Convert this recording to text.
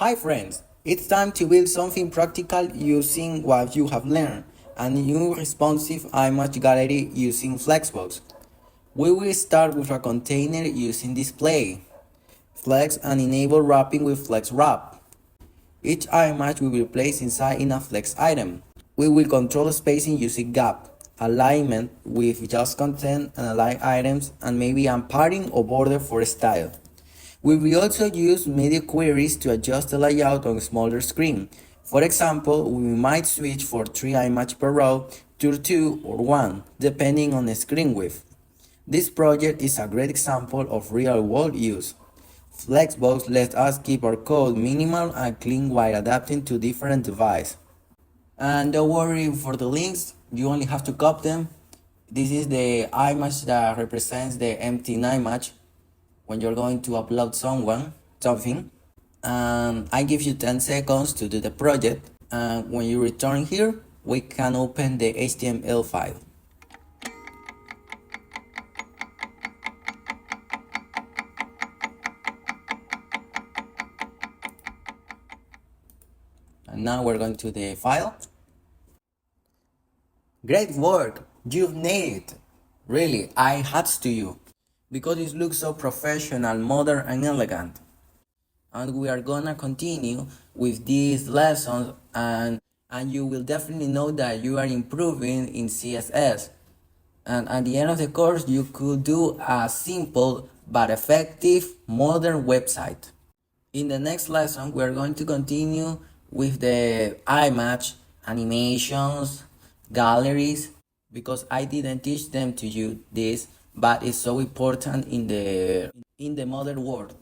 Hi friends, it's time to build something practical using what you have learned, a new responsive image gallery using Flexbox. We will start with a container using display, flex and enable wrapping with flex wrap. Each image will be placed inside in a flex item. We will control spacing using gap, alignment with just content and align items, and maybe a padding or border for style. We will also use media queries to adjust the layout on a smaller screen. For example, we might switch for 3 images per row to 2 or 1, depending on the screen width. This project is a great example of real-world use. Flexbox lets us keep our code minimal and clean while adapting to different devices. And don't worry for the links, you only have to copy them. This is the image that represents the empty image when you're going to upload something. I give you 10 seconds to do the project, and when you return here, we can open the HTML file. And now we're going to the file. Great work! You've nailed it! Really, I hats to you, because it looks so professional, modern and elegant. And we are gonna continue with these lessons, and you will definitely know that you are improving in CSS. And at the end of the course, you could do a simple but effective modern website. In the next lesson, we are going to continue with the image, animations, galleries, because I didn't teach them to you this, but it's so important in the modern world.